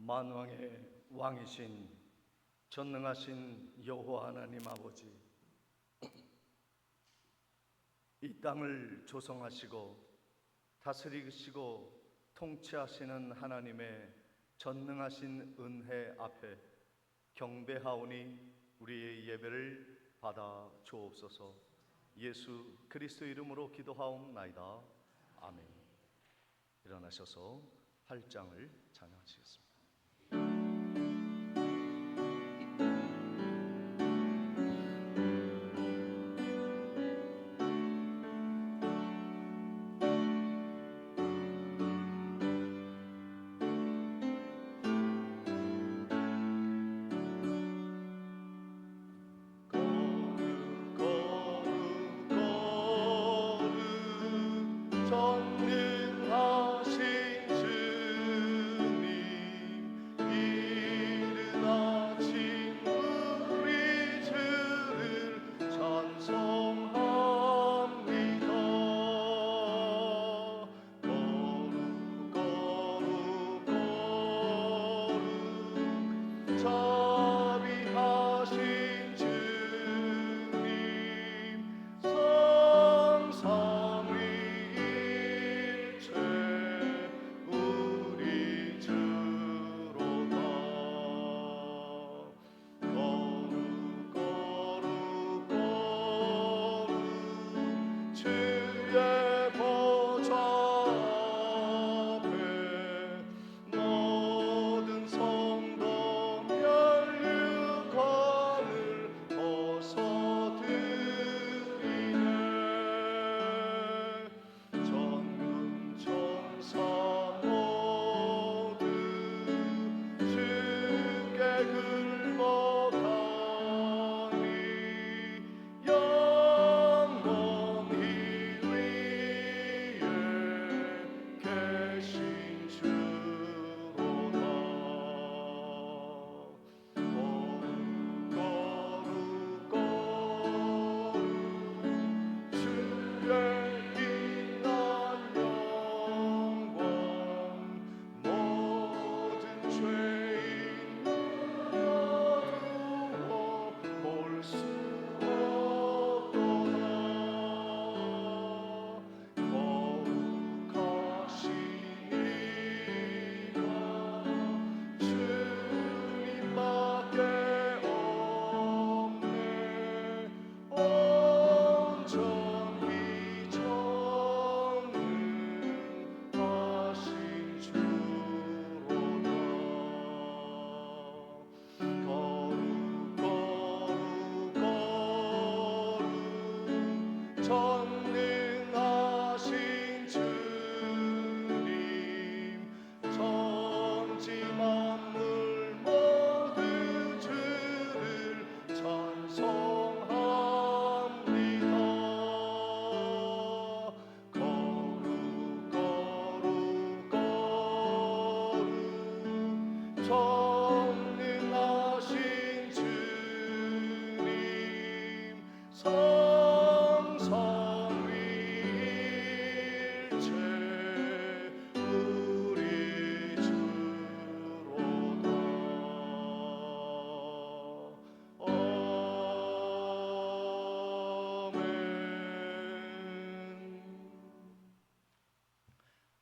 만왕의 왕이신 전능하신 여호와 하나님 아버지, 이 땅을 조성하시고 다스리시고 통치하시는 하나님의 전능하신 은혜 앞에 경배하오니 우리의 예배를 받아 주옵소서. 예수 그리스도 이름으로 기도하옵나이다. 아멘. 일어나셔서 8장을 찬양하시겠습니다.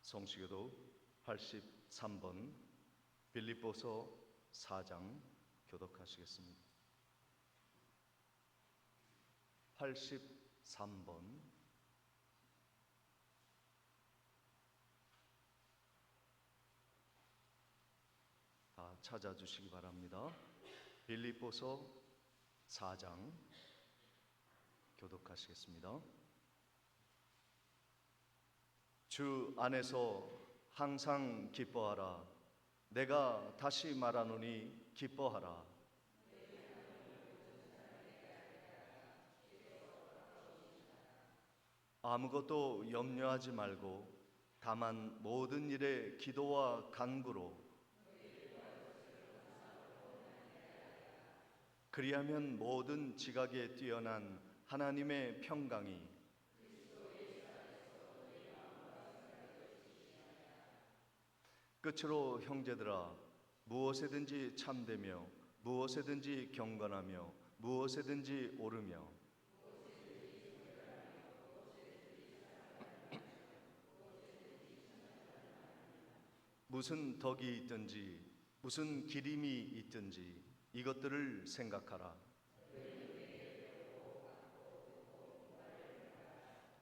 성시교도 83번 빌립보서 4장 교독하시겠습니다. 83번 다 찾아주시기 바랍니다. 빌립보서 4장 교독하시겠습니다. 주 안에서 항상 기뻐하라. 내가 다시 말하노니 기뻐하라. 아무것도 염려하지 말고 다만 모든 일에 기도와 간구로 그리하면 모든 지각에 뛰어난 하나님의 평강이 끝으로 형제들아, 무엇에든지 참되며 무엇에든지 경건하며 무엇에든지 오르며 무슨 덕이 있든지 무슨 기림이 있든지 이것들을 생각하라.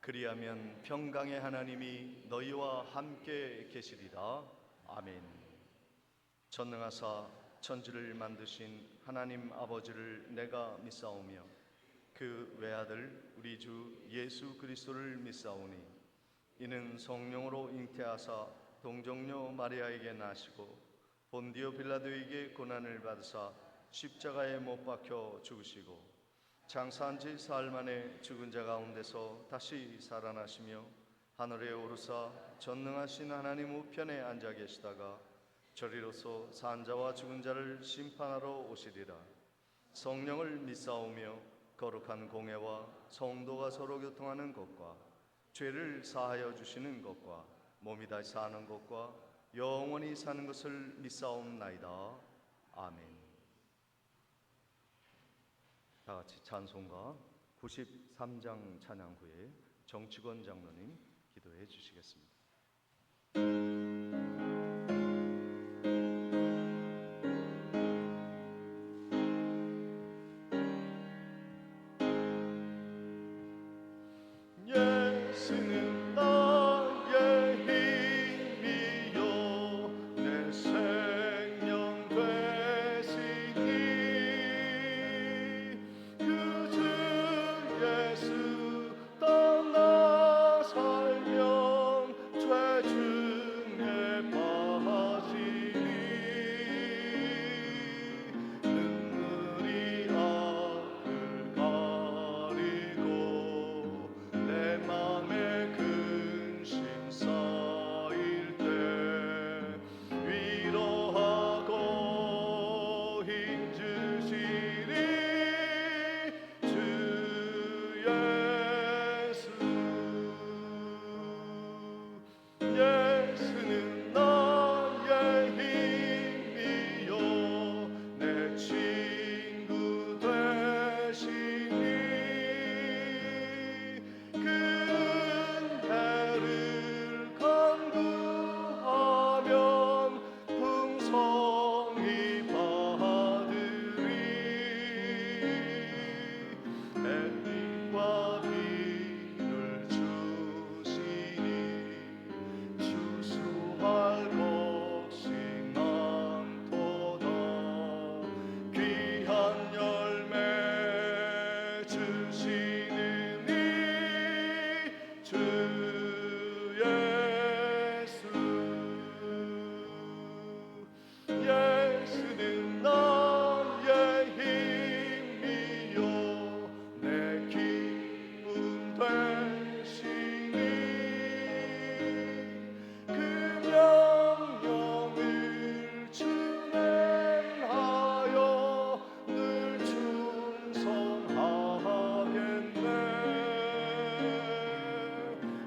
그리하면 평강의 하나님이 너희와 함께 계시리라. 아멘. 전능하사 천지를 만드신 하나님 아버지를 내가 믿사오며 그 외아들 우리 주 예수 그리스도를 믿사오니 이는 성령으로 잉태하사 동정녀 마리아에게 나시고 본디오 빌라도에게 고난을 받으사 십자가에 못 박혀 죽으시고 장사한 지 사흘 만에 죽은 자 가운데서 다시 살아나시며 하늘에 오르사 전능하신 하나님 우편에 앉아 계시다가 저리로서 산 자와 죽은 자를 심판하러 오시리라. 성령을 믿사오며 거룩한 공회와 성도가 서로 교통하는 것과 죄를 사하여 주시는 것과 몸이 다시 사는 것과 영원히 사는 것을 믿사옵나이다. 아멘. 다 같이 찬송가 93장 찬양 후에 정치권 장로님 기도해 주시겠습니다. 예수는 나의 힘이요 내 생명 되시니 그 주 예수 떠나 살면 죄 중에 빠지니 눈물이 앞을 가리고 내 맘에 근심 쌓일 때 위로하고 힘주시리 주 예수. 예수는 나의 힘이요 내 친구 되시니 은혜를 간구하면 풍성히 받으리. 햇빛과 비를 주시니 추수할 것이 많도다. 귀한 열매 주시는 주 예수. 예수는 나의 힘이요 내 기쁨 되시니 그 명령을 준행하여 늘 충성하겠네.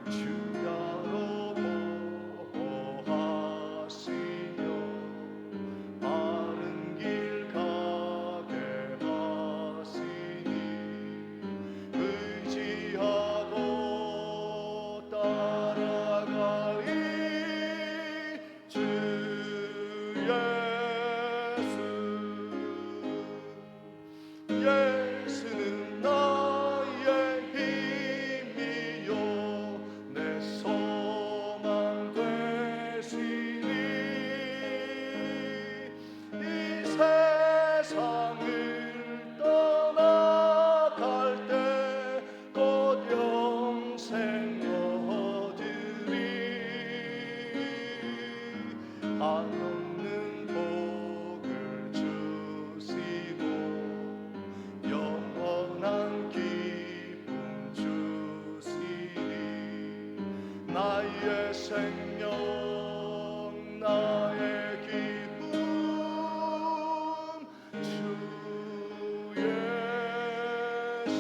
주야로 보호하시며 바른 길 가게 하시니 의지하고 따라가리 주 예수. 예수는 나의 힘이요 내 소망 되시니 이 세상을 떠나갈 때 곧 영생 얻으리. 한없는 복을 주시고 영원한 기쁨 주시니 나의 생명 나의 기쁨 주 예수.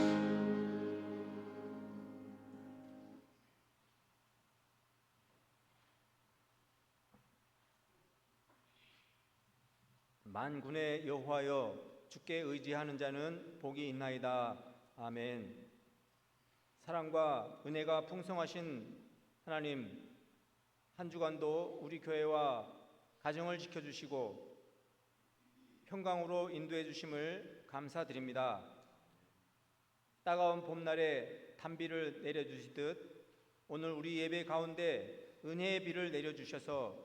만군의 여호와여 주께 의지하는 자는 복이 있나이다. 아멘. 사랑과 은혜가 풍성하신 하나님, 한 주간도 우리 교회와 가정을 지켜주시고 평강으로 인도해 주심을 감사드립니다. 따가운 봄날에 단비를 내려주시듯 오늘 우리 예배 가운데 은혜의 비를 내려주셔서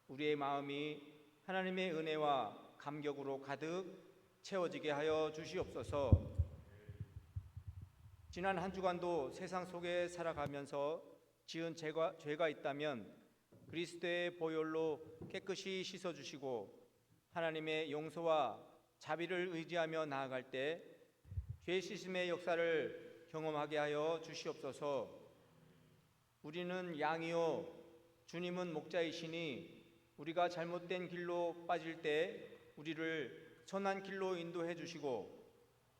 우리의 마음이 하나님의 은혜와 감격으로 가득 채워지게 하여 주시옵소서. 지난 한 주간도 세상 속에 살아가면서 지은 죄가 있다면 그리스도의 보혈로 깨끗이 씻어주시고 하나님의 용서와 자비를 의지하며 나아갈 때 죄 씻음의 역사를 경험하게 하여 주시옵소서. 우리는 양이요 주님은 목자이시니 우리가 잘못된 길로 빠질 때 우리를 선한 길로 인도해 주시고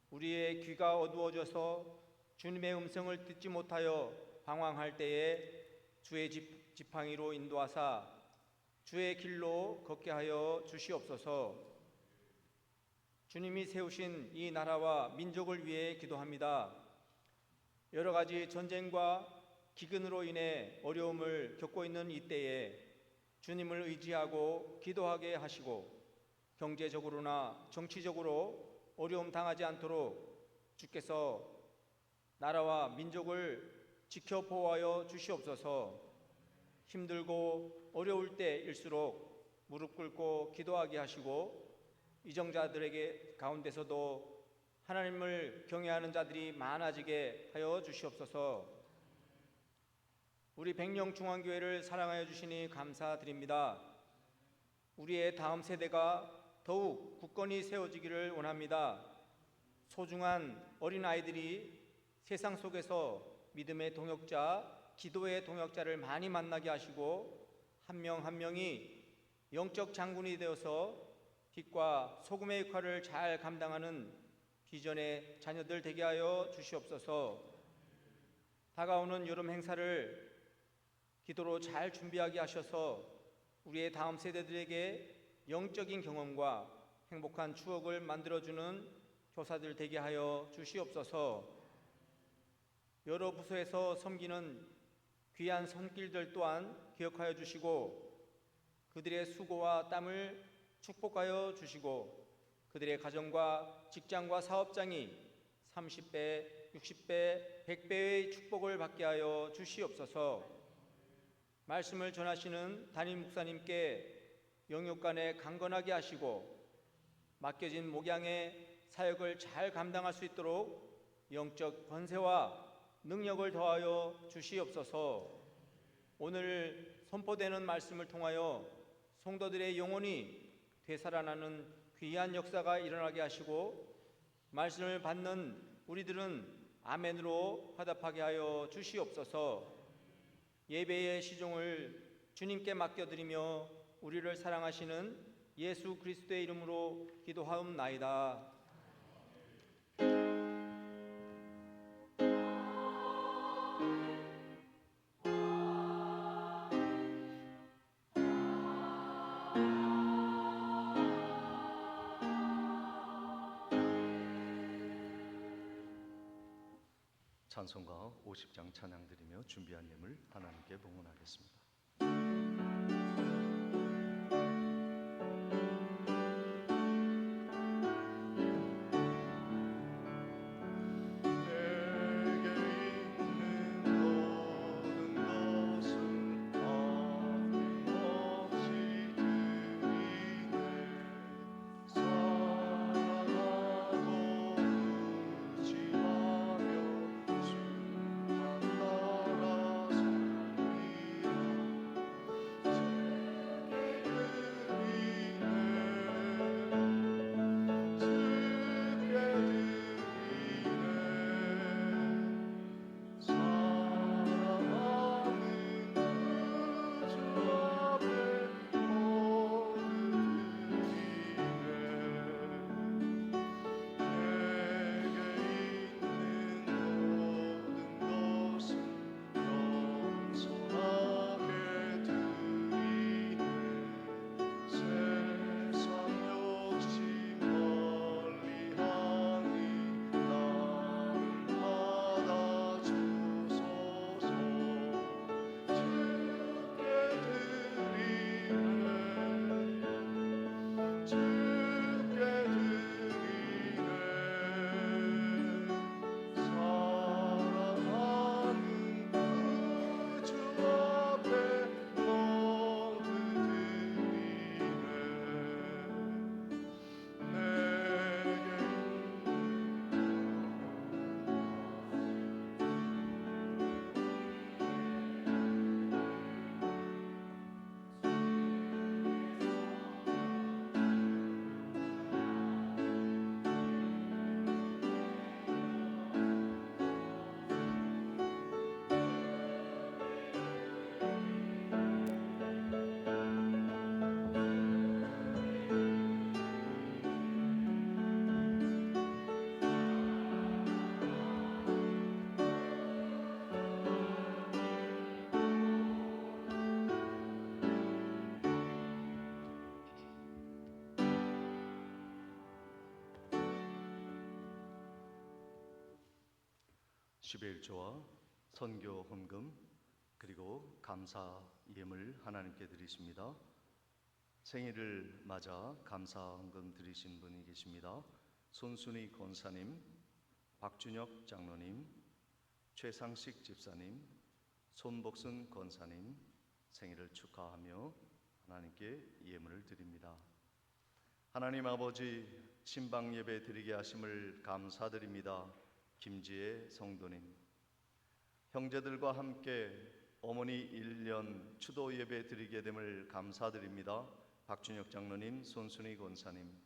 우리의 귀가 어두워져서 주님의 음성을 듣지 못하여 방황할 때에 주의 지팡이로 인도하사 주의 길로 걷게 하여 주시옵소서. 주님이 세우신 이 나라와 민족을 위해 기도합니다. 여러 가지 전쟁과 기근으로 인해 어려움을 겪고 있는 이때에 주님을 의지하고 기도하게 하시고 경제적으로나 정치적으로 어려움 당하지 않도록 주께서 나라와 민족을 지켜 보호하여 주시옵소서. 힘들고 어려울 때일수록 무릎 꿇고 기도하게 하시고 이정자들에게 가운데서도 하나님을 경외하는 자들이 많아지게 하여 주시옵소서. 우리 백령중앙교회를 사랑하여 주시니 감사드립니다. 우리의 다음 세대가 더욱 굳건히 세워지기를 원합니다. 소중한 어린아이들이 세상 속에서 믿음의 동역자, 기도의 동역자를 많이 만나게 하시고 한 명 한 명이 영적 장군이 되어서 빛과 소금의 역할을 잘 감당하는 비전의 자녀들 되게 하여 주시옵소서. 다가오는 여름 행사를 기도로 잘 준비하게 하셔서 우리의 다음 세대들에게 영적인 경험과 행복한 추억을 만들어주는 교사들 되게 하여 주시옵소서. 여러 부서에서 섬기는 귀한 손길들 또한 기억하여 주시고 그들의 수고와 땀을 축복하여 주시고 그들의 가정과 직장과 사업장이 30배, 60배, 100배의 축복을 받게 하여 주시옵소서. 말씀을 전하시는 담임 목사님께 영육간에 강건하게 하시고 맡겨진 목양의 사역을 잘 감당할 수 있도록 영적 권세와 능력을 더하여 주시옵소서. 오늘 선포되는 말씀을 통하여 성도들의 영혼이 되살아나는 귀한 역사가 일어나게 하시고 말씀을 받는 우리들은 아멘으로 화답하게 하여 주시옵소서. 예배의 시종을 주님께 맡겨드리며 우리를 사랑하시는 예수 그리스도의 이름으로 기도하옵나이다. 찬송가 50장 찬양드리며 준비한 예물 하나님께 봉헌하겠습니다. 11조와 선교 헌금 그리고 감사 예물 하나님께 드리십니다. 생일을 맞아 감사 헌금 드리신 분이 계십니다. 손순희 권사님, 박준혁 장로님, 최상식 집사님, 손복순 권사님 생일을 축하하며 하나님께 예물을 드립니다. 하나님 아버지, 신방 예배 드리게 하심을 감사드립니다. 김지혜 성도님, 형제들과 함께 어머니 1년 추도 예배 드리게 됨을 감사드립니다. 박준혁 장로님, 손순희 권사님,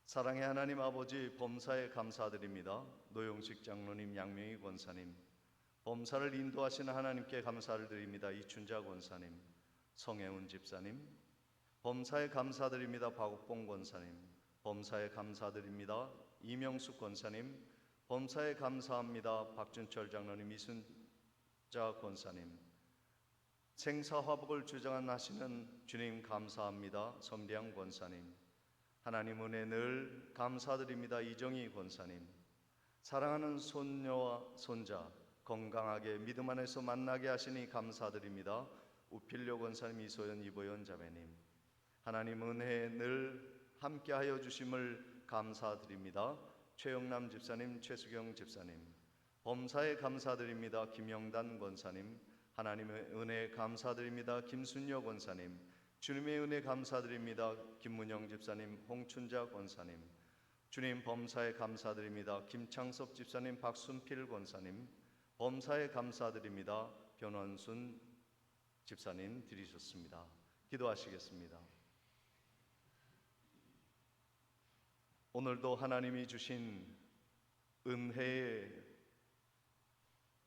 사랑의 하나님 아버지, 범사에 감사드립니다. 노영식 장로님, 양명희 권사님, 범사를 인도하시는 하나님께 감사를 드립니다. 이춘자 권사님, 성혜운 집사님, 범사에 감사드립니다. 박옥봉 권사님, 범사에 감사드립니다. 이명숙 권사님, 범사에 감사합니다. 박준철 장로님, 이순자 권사님, 생사화복을 주장하시는 주님 감사합니다. 섬대양 권사님, 하나님 은혜 늘 감사드립니다. 이정희 권사님, 사랑하는 손녀와 손자 건강하게 믿음 안에서 만나게 하시니 감사드립니다. 우필려 권사님, 이소연, 이보연 자매님, 하나님 은혜 늘 함께하여 주심을 감사드립니다. 최영남 집사님, 최수경 집사님, 범사에 감사드립니다. 김영단 권사님, 하나님의 은혜 감사드립니다. 김순여 권사님, 주님의 은혜 감사드립니다. 김문영 집사님, 홍춘자 권사님, 주님 범사에 감사드립니다. 김창섭 집사님, 박순필 권사님, 범사에 감사드립니다. 변원순 집사님 드리셨습니다. 기도하시겠습니다. 오늘도 하나님이 주신 은혜의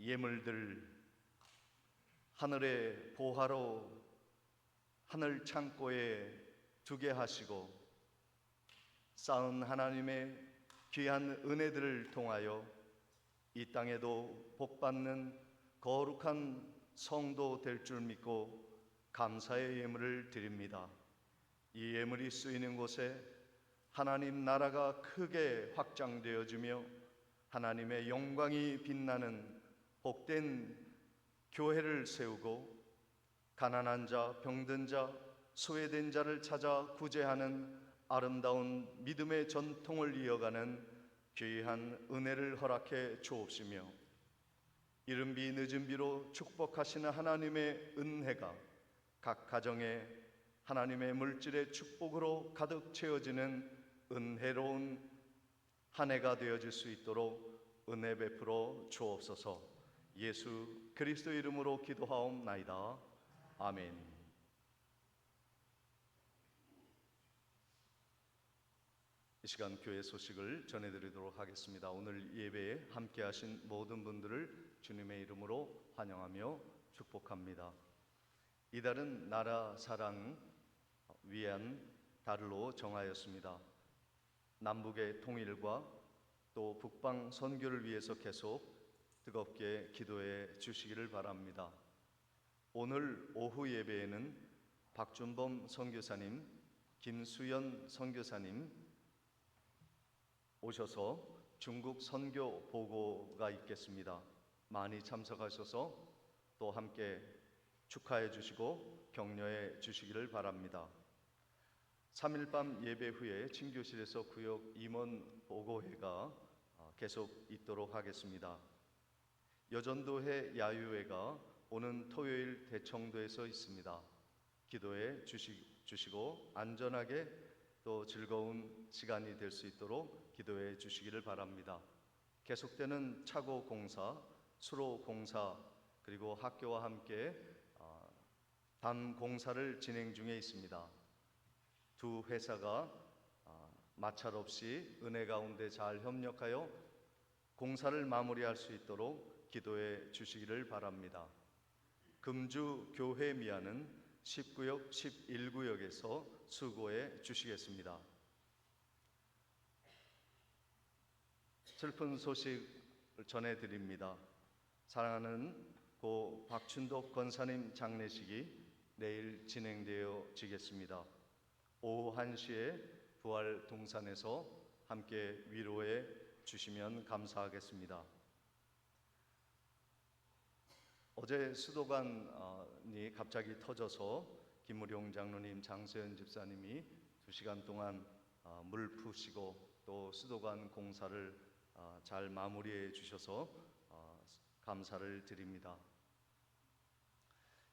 예물들 하늘의 보화로 하늘 창고에 두게 하시고 쌓은 하나님의 귀한 은혜들을 통하여 이 땅에도 복받는 거룩한 성도 될 줄 믿고 감사의 예물을 드립니다. 이 예물이 쓰이는 곳에 하나님 나라가 크게 확장되어지며 하나님의 영광이 빛나는 복된 교회를 세우고 가난한 자, 병든 자, 소외된 자를 찾아 구제하는 아름다운 믿음의 전통을 이어가는 귀한 은혜를 허락해 주옵시며 이른 비 늦은 비로 축복하시는 하나님의 은혜가 각 가정에 하나님의 물질의 축복으로 가득 채워지는 은혜로운 한 해가 되어질 수 있도록 은혜 베풀어 주옵소서. 예수 그리스도 이름으로 기도하옵나이다. 아멘. 이 시간 교회 소식을 전해드리도록 하겠습니다. 오늘 예배에 함께하신 모든 분들을 주님의 이름으로 환영하며 축복합니다. 이달은 나라 사랑 위한 달로 정하였습니다. 남북의 통일과 또 북방 선교를 위해서 계속 뜨겁게 기도해 주시기를 바랍니다. 오늘 오후 예배에는 박준범 선교사님, 김수연 선교사님 오셔서 중국 선교 보고가 있겠습니다. 많이 참석하셔서 또 함께 축하해 주시고 격려해 주시기를 바랍니다. 3일 밤 예배 후에 친교실에서 구역 임원 보고회가 계속 있도록 하겠습니다. 여전도회 야유회가 오는 토요일 대청도에서 있습니다. 기도해 주시고 안전하게 또 즐거운 시간이 될 수 있도록 기도해 주시기를 바랍니다. 계속되는 차고 공사, 수로 공사 그리고 학교와 함께 담 공사를 진행 중에 있습니다. 두 회사가 마찰 없이 은혜 가운데 잘 협력하여 공사를 마무리할 수 있도록 기도해 주시기를 바랍니다. 금주 교회 미아는 10구역, 11구역에서 수고해 주시겠습니다. 슬픈 소식을 전해드립니다. 사랑하는 고 박춘덕 권사님 장례식이 내일 진행되어지겠습니다. 오후 1시에 부활 동산에서 함께 위로해 주시면 감사하겠습니다. 어제 수도관이 갑자기 터져서 김무룡 장로님, 장서연 집사님이 2시간 동안 물 푸시고 또 수도관 공사를 잘 마무리해 주셔서 감사를 드립니다.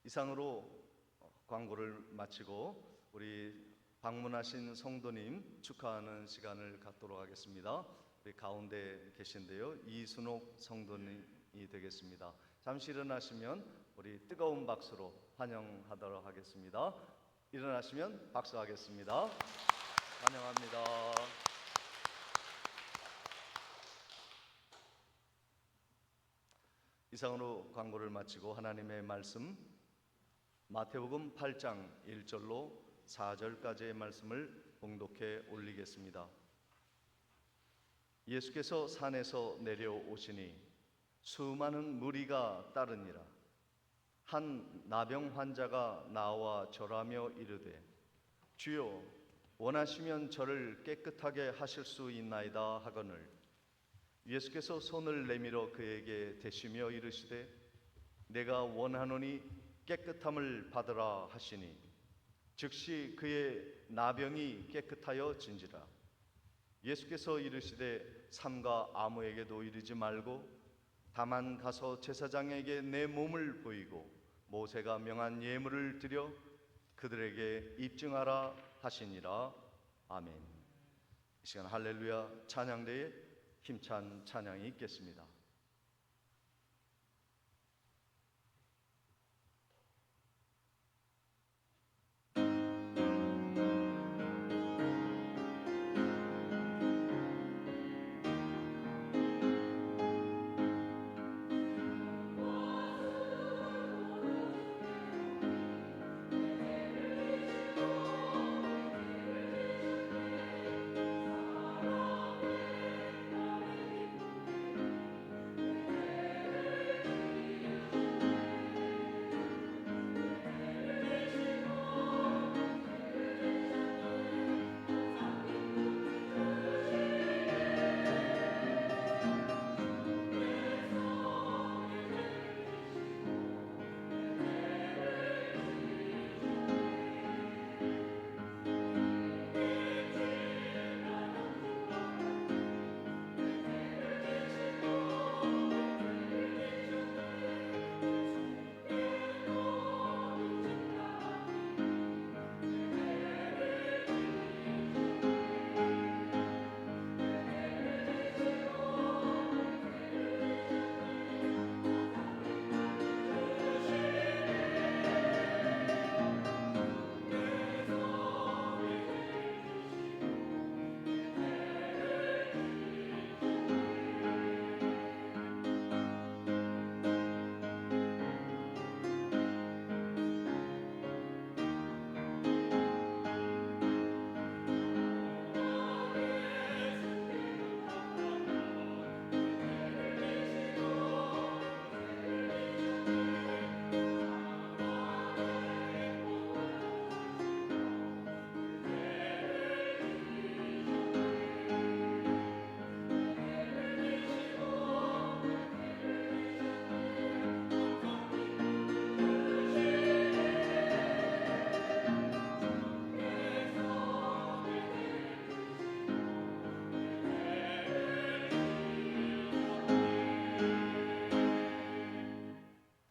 이상으로 광고를 마치고 우리 방문하신 성도님 축하하는 시간을 갖도록 하겠습니다. 우리 가운데 계신데요, 이순옥 성도님이 되겠습니다. 잠시 일어나시면 우리 뜨거운 박수로 환영하도록 하겠습니다. 일어나시면 박수하겠습니다. 환영합니다. 이상으로 광고를 마치고 하나님의 말씀 마태복음 8장 1절로 4절까지의 말씀을 봉독해 올리겠습니다. 예수께서 산에서 내려오시니 수많은 무리가 따르니라. 한 나병 환자가 나와 절하며 이르되 주여 원하시면 저를 깨끗하게 하실 수 있나이다 하거늘 예수께서 손을 내밀어 그에게 대시며 이르시되 내가 원하노니 깨끗함을 받으라 하시니 즉시 그의 나병이 깨끗하여 진지라. 예수께서 이르시되 삼가 아무에게도 이르지 말고 다만 가서 제사장에게 내 몸을 보이고 모세가 명한 예물을 드려 그들에게 입증하라 하시니라. 아멘. 이 시간 할렐루야 찬양대에 힘찬 찬양이 있겠습니다.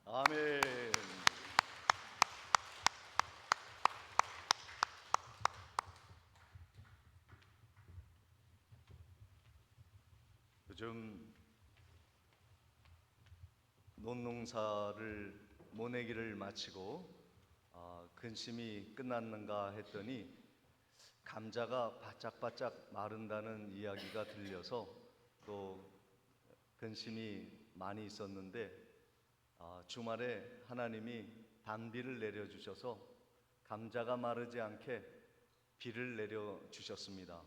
아멘. 요즘 논농사를 모내기를 마치고 근심이 끝났는가 했더니 감자가 바짝바짝 마른다는 이야기가 들려서 또 근심이 많이 있었는데 주말에 하나님이 단비를 내려주셔서 감자가 마르지 않게 비를 내려주셨습니다.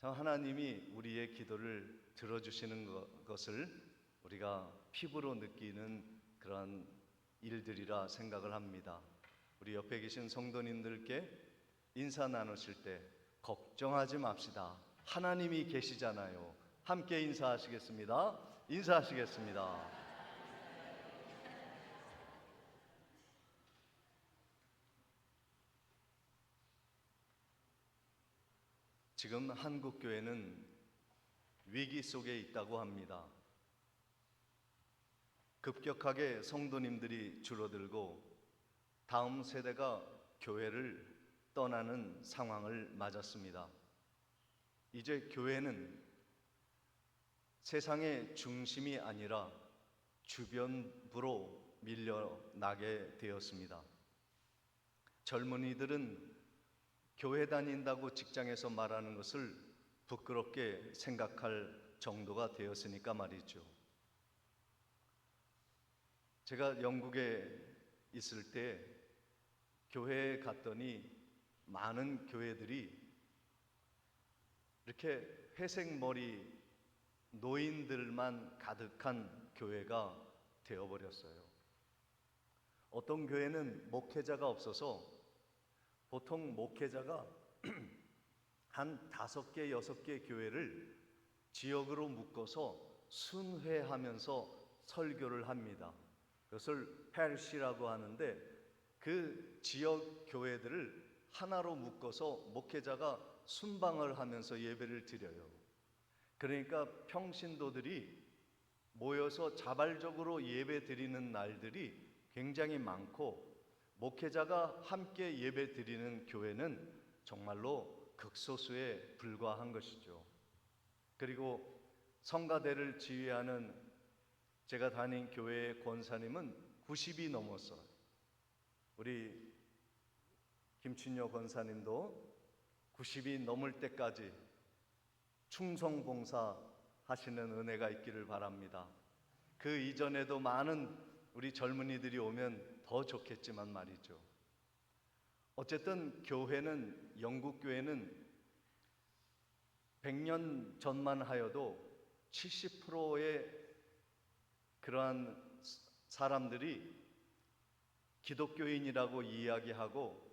참 하나님이 우리의 기도를 들어주시는 것을 우리가 피부로 느끼는 그런 일들이라 생각을 합니다. 우리 옆에 계신 성도님들께 인사 나누실 때 걱정하지 맙시다. 하나님이 계시잖아요. 함께 인사하시겠습니다. 인사하시겠습니다. 지금 한국 교회는 위기 속에 있다고 합니다. 급격하게 성도님들이 줄어들고 다음 세대가 교회를 떠나는 상황을 맞았습니다. 이제 교회는 세상의 중심이 아니라 주변부로 밀려나게 되었습니다. 젊은이들은 교회 다닌다고 직장에서 말하는 것을 부끄럽게 생각할 정도가 되었으니까 말이죠. 제가 영국에 있을 때 교회에 갔더니 많은 교회들이 이렇게 회색 머리 노인들만 가득한 교회가 되어버렸어요. 어떤 교회는 목회자가 없어서 보통 목회자가 한 5개, 6개 교회를 지역으로 묶어서 순회하면서 설교를 합니다. 그것을 패리시라고 하는데 그 지역 교회들을 하나로 묶어서 목회자가 순방을 하면서 예배를 드려요. 그러니까 평신도들이 모여서 자발적으로 예배 드리는 날들이 굉장히 많고 목회자가 함께 예배 드리는 교회는 정말로 극소수에 불과한 것이죠. 그리고 성가대를 지휘하는 제가 다닌 교회의 권사님은 90이 넘었어요. 우리 김춘효 권사님도 90이 넘을 때까지 충성봉사 하시는 은혜가 있기를 바랍니다. 그 이전에도 많은 우리 젊은이들이 오면 더 좋겠지만 말이죠. 어쨌든 교회는, 영국 교회는 100년 전만 하여도 70%의 그러한 사람들이 기독교인이라고 이야기하고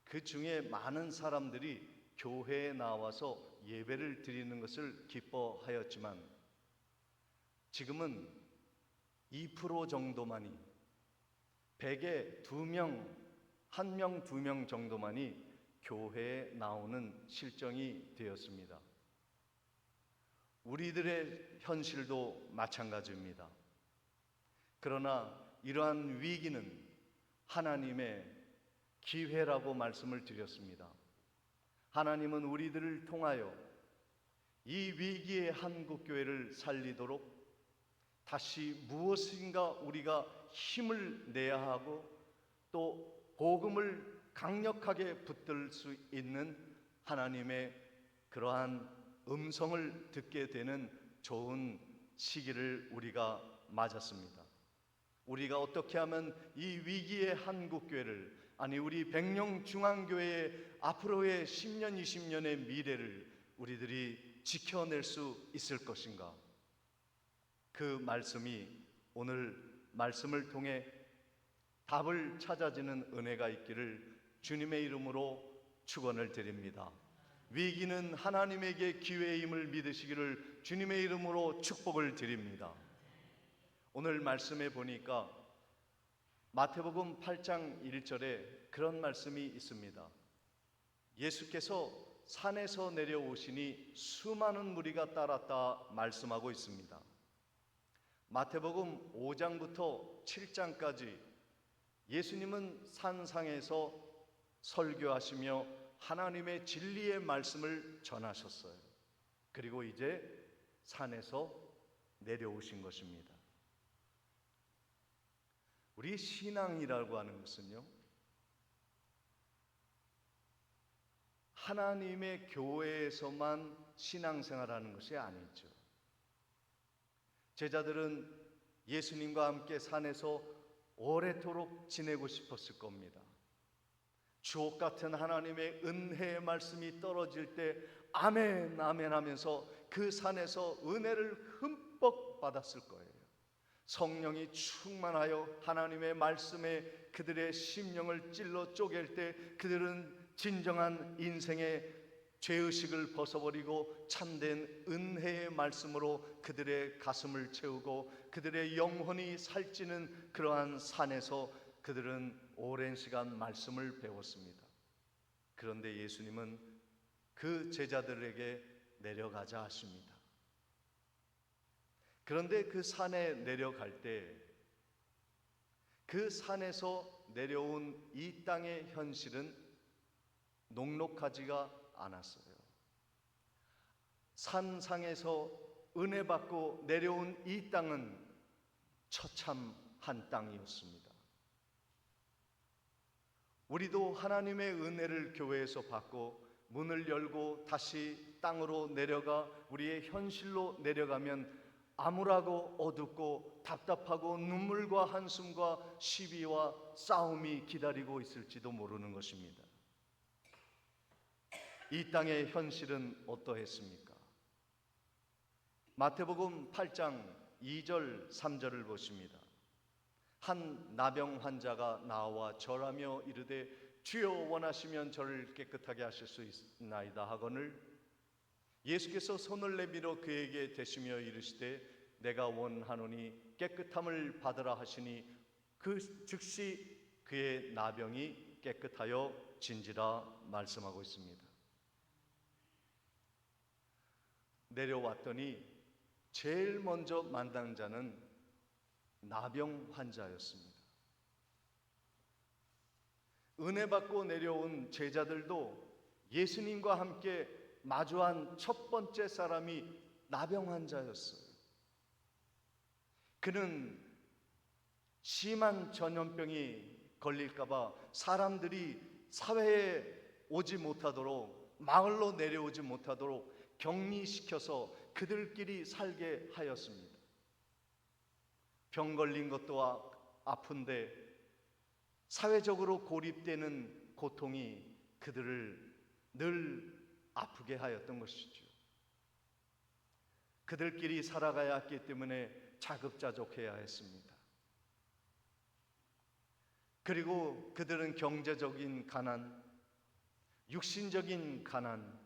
그 중에 많은 사람들이 교회에 나와서 예배를 드리는 것을 기뻐하였지만 지금은 2% 정도만이 100에 2명, 1명, 2명 정도만이 교회에 나오는 실정이 되었습니다. 우리들의 현실도 마찬가지입니다. 그러나 이러한 위기는 하나님의 기회라고 말씀을 드렸습니다. 하나님은 우리들을 통하여 이 위기의 한국교회를 살리도록 다시 무엇인가 우리가 힘을 내야 하고 또 복음을 강력하게 붙들 수 있는 하나님의 그러한 음성을 듣게 되는 좋은 시기를 우리가 맞았습니다. 우리가 어떻게 하면 이 위기의 한국교회를, 아니 우리 백령중앙교회의 앞으로의 10년, 20년의 미래를 우리들이 지켜낼 수 있을 것인가? 그 말씀이 오늘 말씀을 통해 답을 찾아지는 은혜가 있기를 주님의 이름으로 축원을 드립니다. 위기는 하나님에게 기회임을 믿으시기를 주님의 이름으로 축복을 드립니다. 오늘 말씀에 보니까 마태복음 8장 1절에 그런 말씀이 있습니다. 예수께서 산에서 내려오시니 수많은 무리가 따랐다 말씀하고 있습니다. 마태복음 5장부터 7장까지 예수님은 산상에서 설교하시며 하나님의 진리의 말씀을 전하셨어요. 그리고 이제 산에서 내려오신 것입니다. 우리 신앙이라고 하는 것은요, 하나님의 교회에서만 신앙생활하는 것이 아니죠. 제자들은 예수님과 함께 산에서 오래도록 지내고 싶었을 겁니다. 주옥 같은 하나님의 은혜의 말씀이 떨어질 때 아멘 아멘 하면서 그 산에서 은혜를 흠뻑 받았을 거예요. 성령이 충만하여 하나님의 말씀에 그들의 심령을 찔러 쪼갤 때 그들은 진정한 인생의 죄의식을 벗어버리고 참된 은혜의 말씀으로 그들의 가슴을 채우고 그들의 영혼이 살찌는 그러한 산에서 그들은 오랜 시간 말씀을 배웠습니다. 그런데 예수님은 그 제자들에게 내려가자 하십니다. 그런데 그 산에 내려갈 때 그 산에서 내려온 이 땅의 현실은 녹록하지가 않았어요. 산상에서 은혜 받고 내려온 이 땅은 처참한 땅이었습니다. 우리도 하나님의 은혜를 교회에서 받고 문을 열고 다시 땅으로 내려가 우리의 현실로 내려가면 암울하고 어둡고 답답하고 눈물과 한숨과 시비와 싸움이 기다리고 있을지도 모르는 것입니다. 이 땅의 현실은 어떠했습니까? 마태복음 8장 2절 3절을 보십니다. 한 나병 환자가 나와 절하며 이르되 주여 원하시면 저를 깨끗하게 하실 수 있나이다 하거늘 예수께서 손을 내밀어 그에게 대시며 이르시되 내가 원하노니 깨끗함을 받으라 하시니 그 즉시 그의 나병이 깨끗하여 진지라 말씀하고 있습니다. 내려왔더니 제일 먼저 만난 자는 나병 환자였습니다. 은혜 받고 내려온 제자들도 예수님과 함께 마주한 첫 번째 사람이 나병 환자였어요. 그는 심한 전염병이 걸릴까봐 사람들이 사회에 오지 못하도록 마을로 내려오지 못하도록 격리시켜서 그들끼리 살게 하였습니다. 병 걸린 것도 아픈데 사회적으로 고립되는 고통이 그들을 늘 아프게 하였던 것이죠. 그들끼리 살아가야 했기 때문에 자급자족해야 했습니다. 그리고 그들은 경제적인 가난, 육신적인 가난,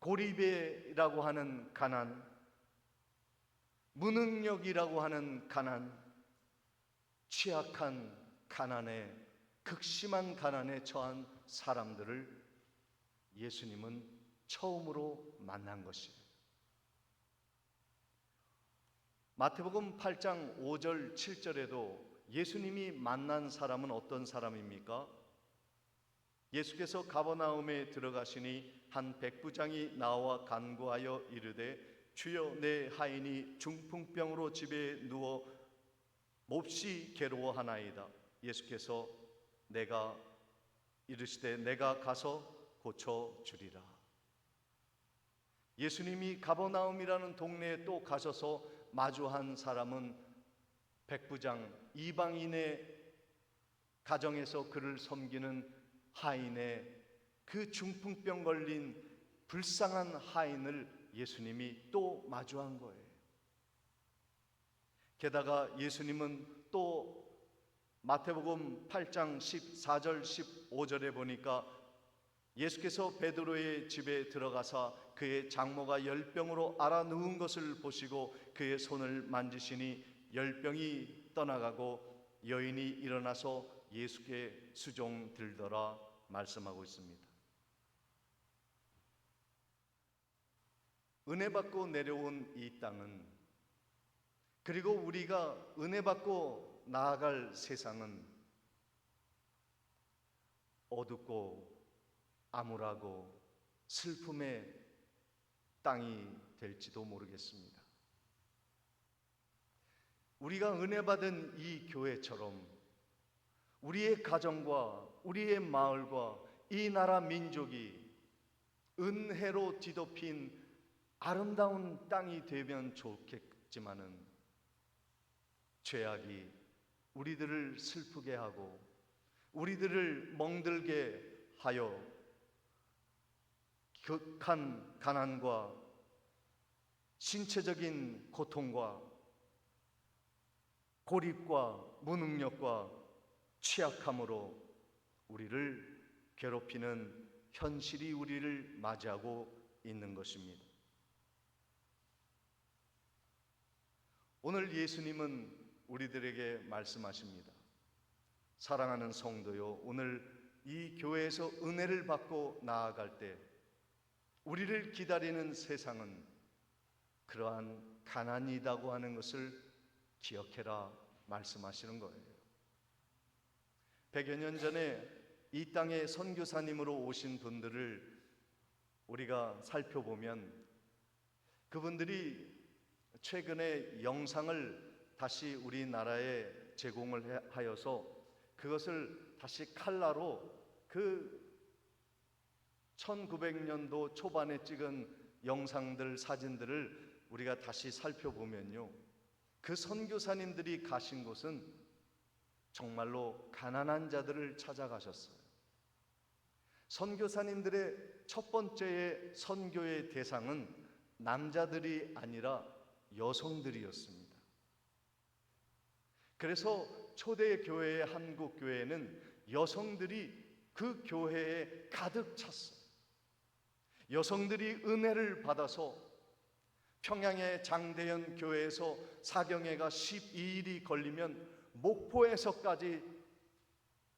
고립이라고 하는 가난, 무능력이라고 하는 가난, 취약한 가난에 극심한 가난에 처한 사람들을 예수님은 처음으로 만난 것이에요. 마태복음 8장 5절 7절에도 예수님이 만난 사람은 어떤 사람입니까? 예수께서 가버나움에 들어가시니 한 백부장이 나와 간구하여 이르되 주여 내 하인이 중풍병으로 집에 누워 몹시 괴로워하나이다. 예수께서 이르시되 내가 가서 고쳐주리라. 예수님이 가버나움이라는 동네에 또 가셔서 마주한 사람은 백부장, 이방인의 가정에서 그를 섬기는 하인의 그 중풍병 걸린 불쌍한 하인을 예수님이 또 마주한 거예요. 게다가 예수님은 또 마태복음 8장 14절 15절에 보니까 예수께서 베드로의 집에 들어가사 그의 장모가 열병으로 앓아 누운 것을 보시고 그의 손을 만지시니 열병이 떠나가고 여인이 일어나서 예수께 수종 들더라 말씀하고 있습니다. 은혜 받고 내려온 이 땅은, 그리고 우리가 은혜 받고 나아갈 세상은 어둡고 암울하고 슬픔의 땅이 될지도 모르겠습니다. 우리가 은혜 받은 이 교회처럼 우리의 가정과 우리의 마을과 이 나라 민족이 은혜로 뒤덮인 아름다운 땅이 되면 좋겠지만은 죄악이 우리들을 슬프게 하고 우리들을 멍들게 하여 극한 가난과 신체적인 고통과 고립과 무능력과 취약함으로 우리를 괴롭히는 현실이 우리를 맞이하고 있는 것입니다. 오늘 예수님은 우리들에게 말씀하십니다. 사랑하는 성도요, 오늘 이 교회에서 은혜를 받고 나아갈 때 우리를 기다리는 세상은 그러한 가난이라고 하는 것을 기억해라 말씀하시는 거예요. 100여 년 전에 이 땅에 선교사님으로 오신 분들을 우리가 살펴보면 그분들이 최근에 영상을 다시 우리나라에 제공을 하여서 그것을 다시 칼라로 그 1900년도 초반에 찍은 영상들, 사진들을 우리가 다시 살펴보면요, 그 선교사님들이 가신 곳은 정말로 가난한 자들을 찾아가셨어요. 선교사님들의 첫 번째의 선교의 대상은 남자들이 아니라 여성들이었습니다. 그래서 초대 교회의 한국 교회는 여성들이 그 교회에 가득 찼어요. 여성들이 은혜를 받아서 평양의 장대현 교회에서 사경회가 12일이 걸리면 목포에서까지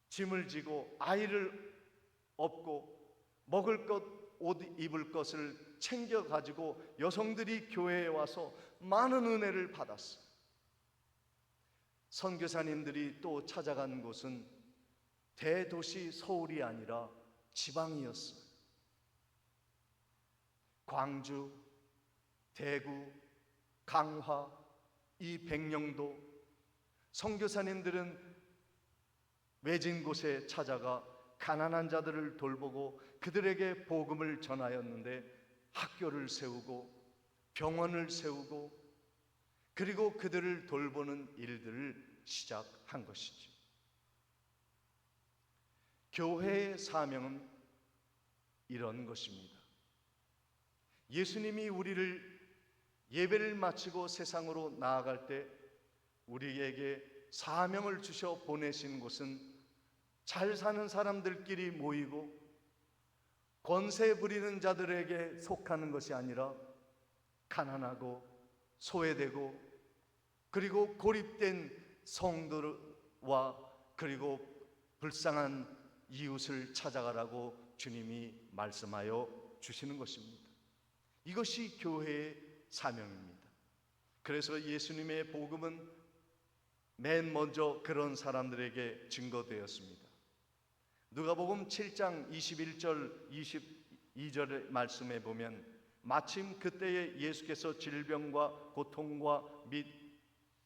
짐을 지고 아이를 업고 먹을 것, 옷 입을 것을 챙겨 가지고 여성들이 교회에 와서 많은 은혜를 받았어요. 선교사님들이 또 찾아간 곳은 대도시 서울이 아니라 지방이었어요. 광주, 대구, 강화, 이 백령도 선교사님들은 외진 곳에 찾아가 가난한 자들을 돌보고 그들에게 복음을 전하였는데 학교를 세우고 병원을 세우고 그리고 그들을 돌보는 일들을 시작한 것이죠. 교회의 사명은 이런 것입니다. 예수님이 우리를 예배를 마치고 세상으로 나아갈 때 우리에게 사명을 주셔 보내신 곳은 잘 사는 사람들끼리 모이고 권세 부리는 자들에게 속하는 것이 아니라 가난하고 소외되고 그리고 고립된 성도와 그리고 불쌍한 이웃을 찾아가라고 주님이 말씀하여 주시는 것입니다. 이것이 교회의 사명입니다. 그래서 예수님의 복음은 맨 먼저 그런 사람들에게 증거되었습니다. 누가복음 7장 21절 22절의 말씀에 보면 마침 그때에 예수께서 질병과 고통과 및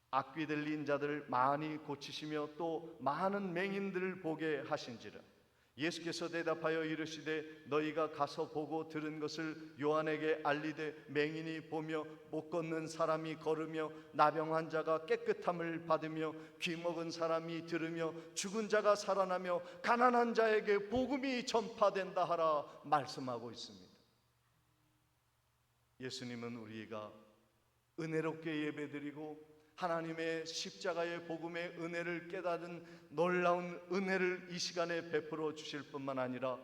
악귀 들린 자들 많이 고치시며 또 많은 맹인들을 보게 하신지라. 예수께서 대답하여 이르시되 너희가 가서 보고 들은 것을 요한에게 알리되 맹인이 보며 못 걷는 사람이 걸으며 나병 자가 깨끗함을 받으며 귀 먹은 사람이 들으며 죽은 자가 살아나며 가난한 자에게 복음이 전파된다 하라 말씀하고 있습니다. 예수님은 우리가 은혜롭게 예배드리고 하나님의 십자가의 복음의 은혜를 깨닫은 놀라운 은혜를 이 시간에 베풀어 주실 뿐만 아니라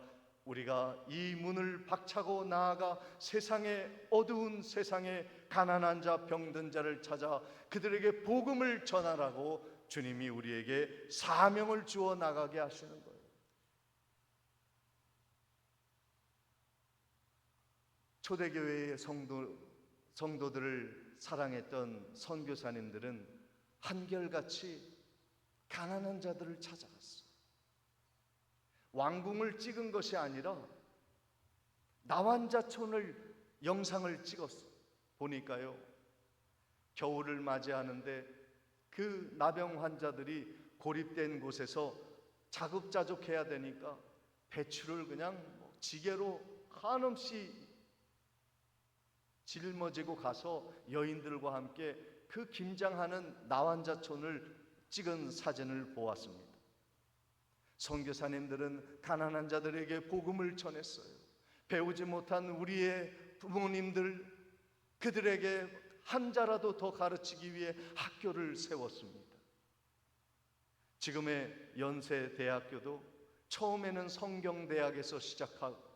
우리가 이 문을 박차고 나아가 세상의 어두운 세상에 가난한 자, 병든 자를 찾아 그들에게 복음을 전하라고 주님이 우리에게 사명을 주어 나가게 하시는 거예요. 초대교회의 성도들을 사랑했던 선교사님들은 한결같이 가난한 자들을 찾아갔어요. 왕궁을 찍은 것이 아니라 나환자촌을 영상을 찍었어요. 보니까요, 겨울을 맞이하는데 그 나병 환자들이 고립된 곳에서 자급자족해야 되니까 배추를 그냥 지게로 한없이 짊어지고 가서 여인들과 함께 그 김장하는 나환자촌을 찍은 사진을 보았습니다. 선교사님들은 가난한 자들에게 복음을 전했어요. 배우지 못한 우리의 부모님들, 그들에게 한 자라도 더 가르치기 위해 학교를 세웠습니다. 지금의 연세대학교도 처음에는 성경대학에서 시작하고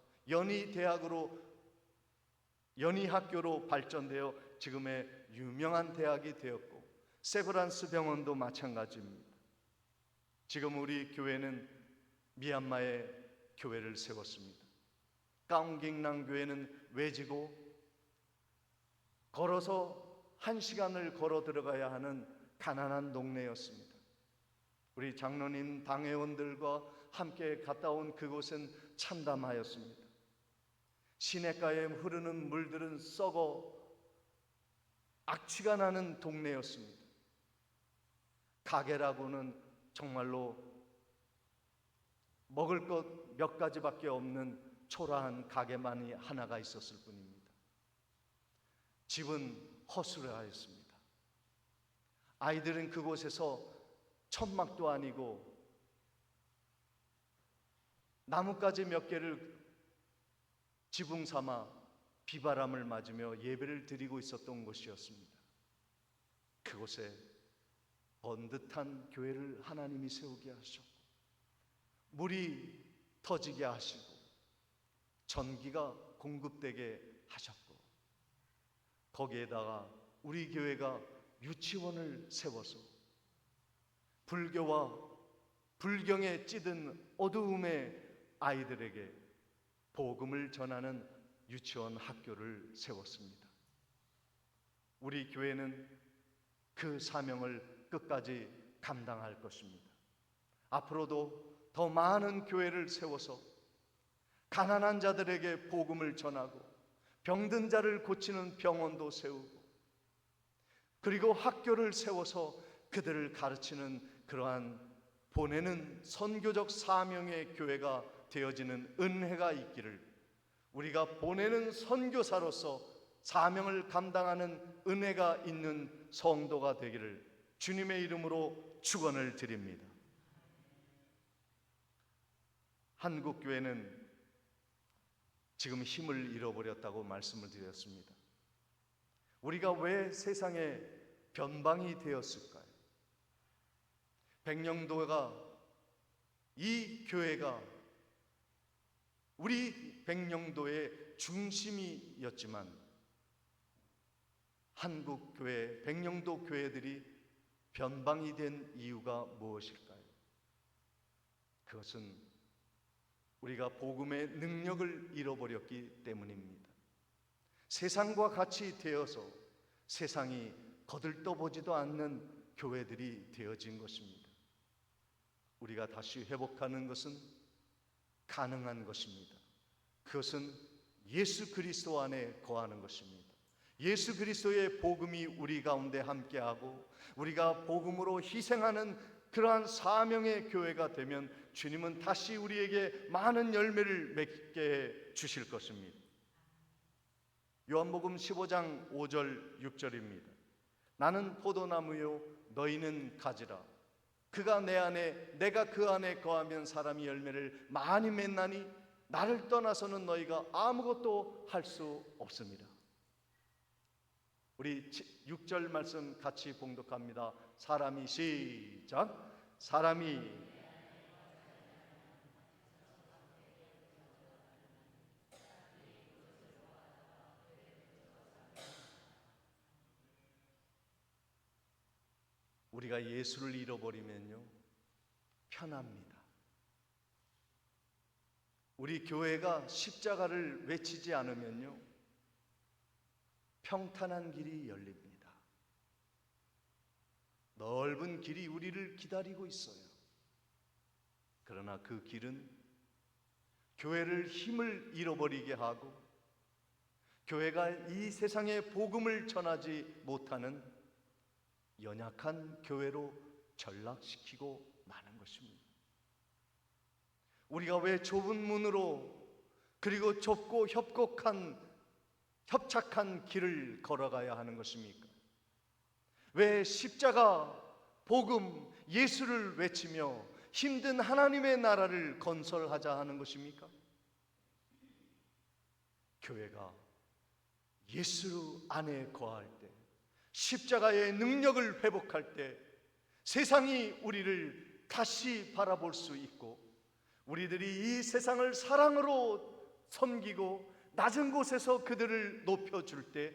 연희학교로 발전되어 지금의 유명한 대학이 되었고 세브란스 병원도 마찬가지입니다. 지금 우리 교회는 미얀마에 교회를 세웠습니다. 까운갱랑 교회는 외지고 걸어서 1시간을 걸어 들어가야 하는 가난한 동네였습니다. 우리 장로님 당회원들과 함께 갔다 온 그곳은 참담하였습니다. 시냇가에 흐르는 물들은 썩어 악취가 나는 동네였습니다. 가게라고는 정말로 먹을 것 몇 가지밖에 없는 초라한 가게만이 하나가 있었을 뿐입니다. 집은 허술하였습니다. 아이들은 그곳에서 천막도 아니고 나뭇가지 몇 개를 지붕 삼아 비바람을 맞으며 예배를 드리고 있었던 곳이었습니다. 그곳에 번듯한 교회를 하나님이 세우게 하셨고 물이 터지게 하시고 전기가 공급되게 하셨고 거기에다가 우리 교회가 유치원을 세워서 불교와 불경에 찌든 어두움의 아이들에게 복음을 전하는 유치원 학교를 세웠습니다. 우리 교회는 그 사명을 끝까지 감당할 것입니다. 앞으로도 더 많은 교회를 세워서 가난한 자들에게 복음을 전하고 병든 자를 고치는 병원도 세우고 그리고 학교를 세워서 그들을 가르치는 그러한 보내는 선교적 사명의 교회가 되어지는 은혜가 있기를 우리가 보내는 선교사로서 사명을 감당하는 은혜가 있는 성도가 되기를 주님의 이름으로 축원을 드립니다. 한국 교회는 지금 힘을 잃어버렸다고 말씀을 드렸습니다. 우리가 왜 세상에 변방이 되었을까요? 백령도가 이 교회가 우리 백령도의 중심이었지만 한국 교회, 백령도 교회들이 변방이 된 이유가 무엇일까요? 그것은 우리가 복음의 능력을 잃어버렸기 때문입니다. 세상과 같이 되어서 세상이 거들떠보지도 않는 교회들이 되어진 것입니다. 우리가 다시 회복하는 것은 가능한 것입니다. 그것은 예수 그리스도 안에 거하는 것입니다. 예수 그리스도의 복음이 우리 가운데 함께하고 우리가 복음으로 희생하는 그러한 사명의 교회가 되면 주님은 다시 우리에게 많은 열매를 맺게 해 주실 것입니다. 요한복음 15장 5절 6절입니다. 나는 포도나무요 너희는 가지라. 그가 내 안에 내가 그 안에 거하면 사람이 열매를 많이 맺나니 나를 떠나서는 너희가 아무것도 할 수 없습니다. 우리 6절 말씀 같이 봉독합니다. 사람이 시작. 사람이 우리가 예수를 잃어버리면요 편합니다. 우리 교회가 십자가를 외치지 않으면요 평탄한 길이 열립니다. 넓은 길이 우리를 기다리고 있어요. 그러나 그 길은 교회를 힘을 잃어버리게 하고 교회가 이 세상에 복음을 전하지 못하는 연약한 교회로 전락시키고 마는 것입니다. 우리가 왜 좁은 문으로 그리고 좁고 협착한 길을 걸어가야 하는 것입니까? 왜 십자가, 복음, 예수를 외치며 힘든 하나님의 나라를 건설하자 하는 것입니까? 교회가 예수 안에 거할 때, 십자가의 능력을 회복할 때 세상이 우리를 다시 바라볼 수 있고 우리들이 이 세상을 사랑으로 섬기고 낮은 곳에서 그들을 높여줄 때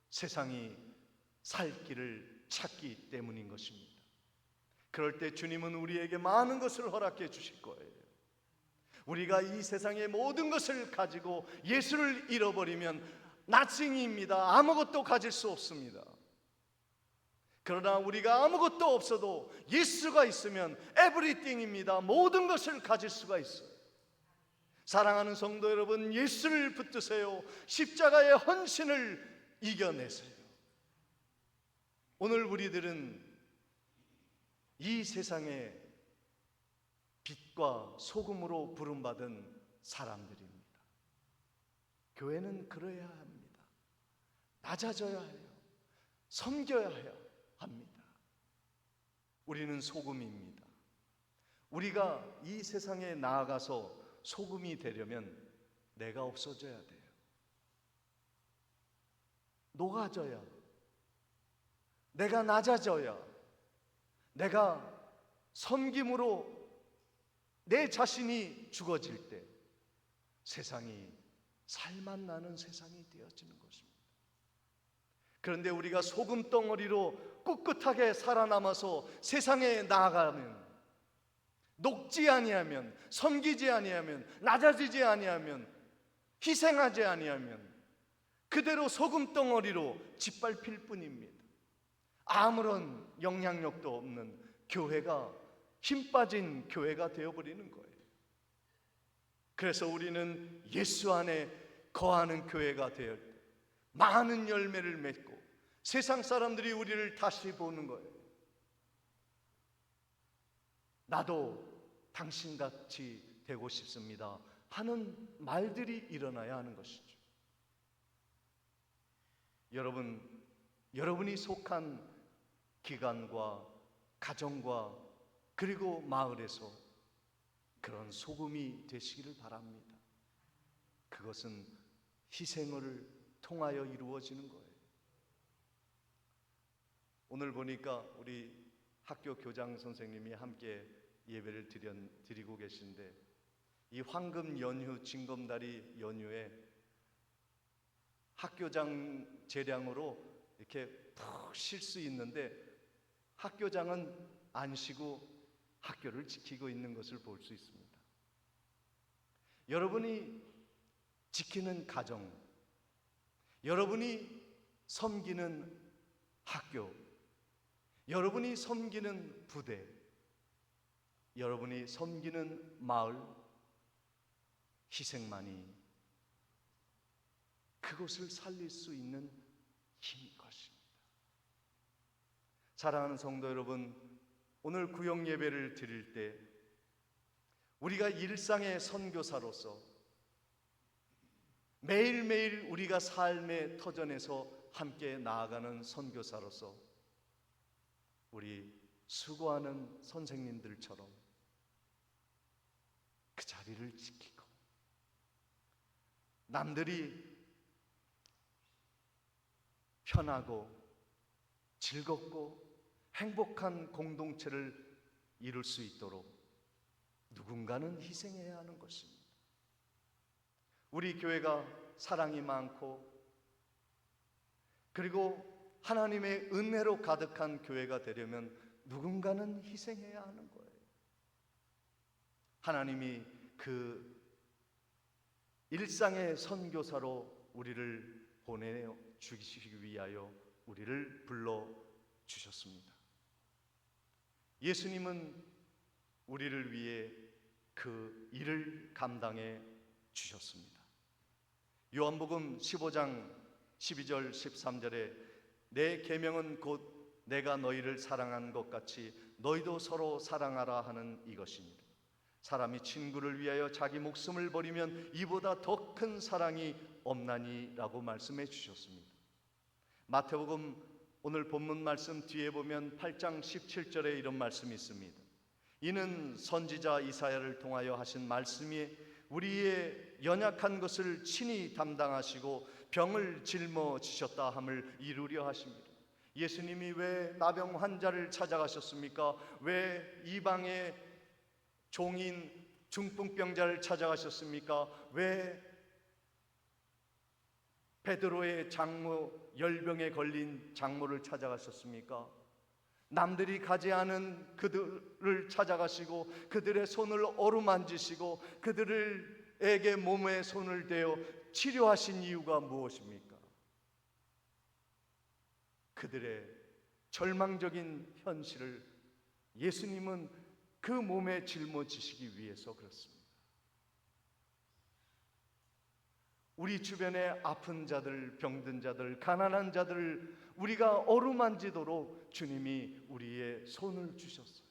세상이 살 길을 찾기 때문인 것입니다. 그럴 때 주님은 우리에게 많은 것을 허락해 주실 거예요. 우리가 이 세상의 모든 것을 가지고 예수를 잃어버리면 nothing입니다. 아무것도 가질 수 없습니다. 그러나 우리가 아무것도 없어도 예수가 있으면 everything입니다. 모든 것을 가질 수가 있어요. 사랑하는 성도 여러분, 예수를 붙드세요. 십자가의 헌신을 이겨내세요. 오늘 우리들은 이 세상의 빛과 소금으로 부름받은 사람들입니다. 교회는 그래야 합니다. 낮아져야 해요. 섬겨야 해요. 합니다. 우리는 소금입니다. 우리가 이 세상에 나아가서 소금이 되려면 내가 없어져야 돼요. 녹아져야, 내가 낮아져야, 내가 섬김으로 내 자신이 죽어질 때 세상이 살맛 나는 세상이 되어지는 것입니다. 그런데 우리가 소금 덩어리로 꿋꿋하게 살아남아서 세상에 나아가면, 녹지 아니하면, 섬기지 아니하면, 낮아지지 아니하면, 희생하지 아니하면 그대로 소금 덩어리로 짓밟힐 뿐입니다. 아무런 영향력도 없는 교회가, 힘 빠진 교회가 되어버리는 거예요. 그래서 우리는 예수 안에 거하는 교회가 되어 많은 열매를 맺고 세상 사람들이 우리를 다시 보는 거예요. 나도 당신같이 되고 싶습니다 하는 말들이 일어나야 하는 것이죠. 여러분이 속한 기관과 가정과 그리고 마을에서 그런 소금이 되시기를 바랍니다. 그것은 희생을 통하여 이루어지는 거예요. 오늘 보니까 우리 학교 교장 선생님이 함께 예배를 드리고 계신데, 이 황금 연휴, 징검다리 연휴에 학교장 재량으로 이렇게 푹 쉴 수 있는데 학교장은 안 쉬고 학교를 지키고 있는 것을 볼 수 있습니다. 여러분이 지키는 가정, 여러분이 섬기는 학교, 여러분이 섬기는 부대, 여러분이 섬기는 마을, 희생만이 그곳을 살릴 수 있는 힘인 것입니다. 사랑하는 성도 여러분, 오늘 구역 예배를 드릴 때 우리가 일상의 선교사로서 매일매일 우리가 삶의 터전에서 함께 나아가는 선교사로서 우리 수고하는 선생님들처럼 그 자리를 지키고 남들이 편하고 즐겁고 행복한 공동체를 이룰 수 있도록 누군가는 희생해야 하는 것입니다. 우리 교회가 사랑이 많고 그리고 하나님의 은혜로 가득한 교회가 되려면 누군가는 희생해야 하는 거예요. 하나님이 그 일상의 선교사로 우리를 보내 주시기 위하여 우리를 불러 주셨습니다. 예수님은 우리를 위해 그 일을 감당해 주셨습니다. 요한복음 15장 12절 13절에 내 계명은 곧 내가 너희를 사랑한 것 같이 너희도 서로 사랑하라 하는 이것입니다. 사람이 친구를 위하여 자기 목숨을 버리면 이보다 더 큰 사랑이 없나니 라고 말씀해 주셨습니다. 마태복음 오늘 본문 말씀 뒤에 보면 8장 17절에 이런 말씀이 있습니다. 이는 선지자 이사야를 통하여 하신 말씀이 우리의 연약한 것을 친히 담당하시고 병을 짊어지셨다 함을 이루려 하십니다. 예수님이 왜 나병 환자를 찾아가셨습니까? 왜 이방의 종인 중풍병자를 찾아가셨습니까? 왜 베드로의 장모 열병에 걸린 장모를 찾아가셨습니까? 남들이 가지 않은 그들을 찾아가시고 그들의 손을 어루만지시고 그들에게 몸에 손을 대어 치료하신 이유가 무엇입니까? 그들의 절망적인 현실을 예수님은 그 몸에 짊어지시기 위해서 그렇습니다. 우리 주변에 아픈 자들, 병든 자들, 가난한 자들 우리가 어루만지도록 주님이 우리의 손을 주셨어요.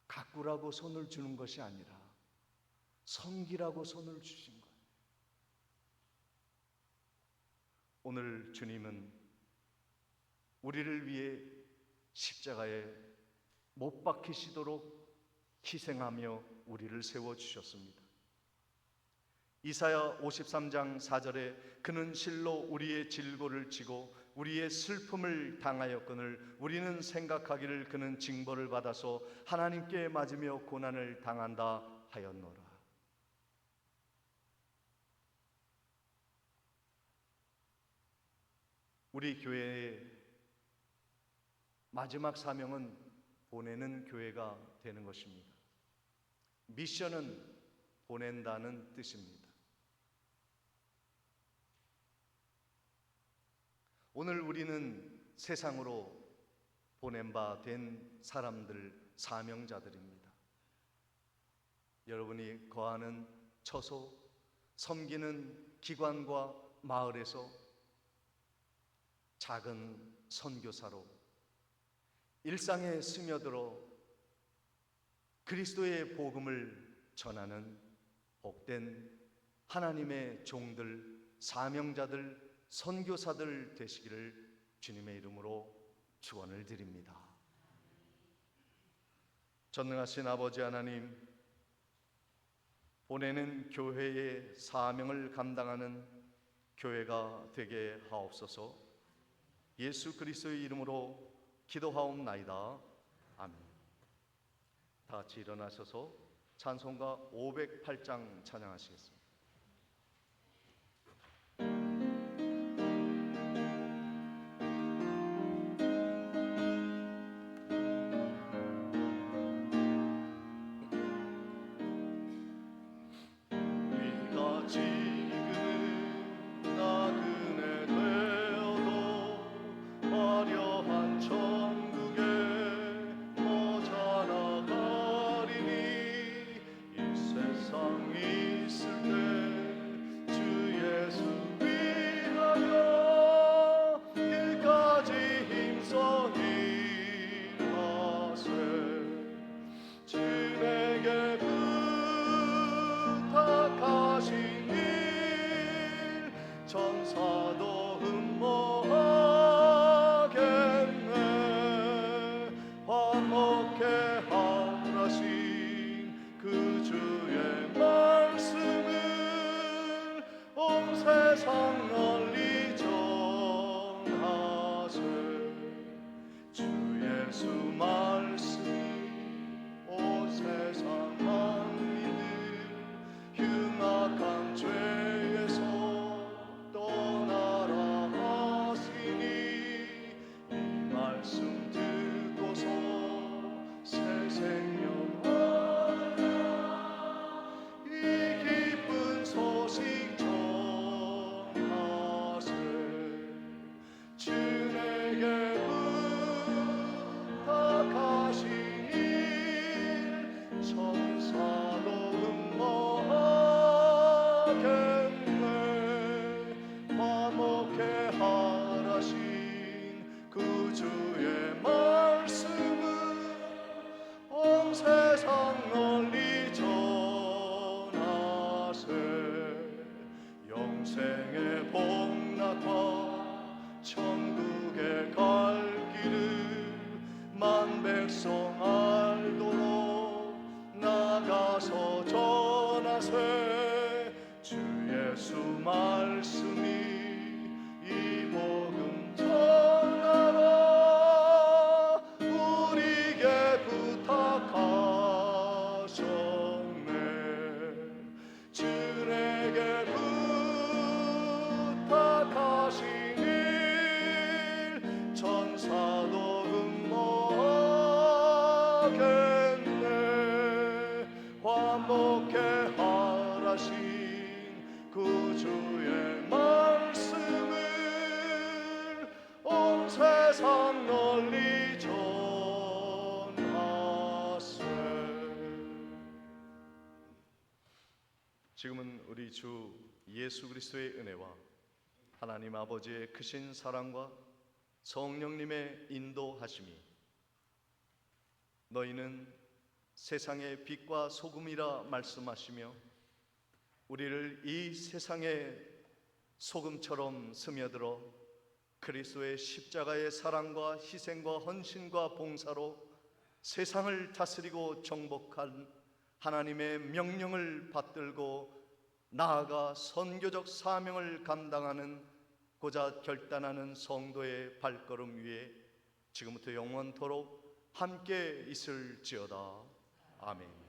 가꾸라고 손을 주는 것이 아니라 섬기라고 손을 주신 거예요. 오늘 주님은 우리를 위해 십자가에 못 박히시도록 희생하며 우리를 세워주셨습니다. 이사야 53장 4절에 그는 실로 우리의 질고를 지고 우리의 슬픔을 당하였거늘 우리는 생각하기를 그는 징벌을 받아서 하나님께 맞으며 고난을 당한다 하였노라. 우리 교회의 마지막 사명은 보내는 교회가 되는 것입니다. 미션은 보낸다는 뜻입니다. 오늘 우리는 세상으로 보낸 바 된 사람들, 사명자들입니다. 여러분이 거하는 처소, 섬기는 기관과 마을에서 작은 선교사로 일상에 스며들어 그리스도의 복음을 전하는 복된 하나님의 종들, 사명자들, 선교사들 되시기를 주님의 이름으로 축원을 드립니다. 전능하신 아버지 하나님, 보내는 교회의 사명을 감당하는 교회가 되게 하옵소서. 예수 그리스도의 이름으로 기도하옵나이다. 아멘. 다 같이 일어나셔서 찬송가 508장 찬양하시겠습니다. 전사도 흠모하겠네. 화목해 하라신 그 주의 말씀을 온 세상 널리 전하세. 주 예수 말씀이 온 세상 만민을 흉악한 죄에서 하신 구주의 말씀을 온 세상 널리 전하세. 지금은 우리 주 예수 그리스도의 은혜와 하나님 아버지의 크신 사랑과 성령님의 인도하심이 너희는 세상의 빛과 소금이라 말씀하시며 우리를 이 세상의 소금처럼 스며들어 그리스도의 십자가의 사랑과 희생과 헌신과 봉사로 세상을 다스리고 정복한 하나님의 명령을 받들고 나아가 선교적 사명을 감당하는 고자 결단하는 성도의 발걸음 위에 지금부터 영원토록 함께 있을지어다. 아멘.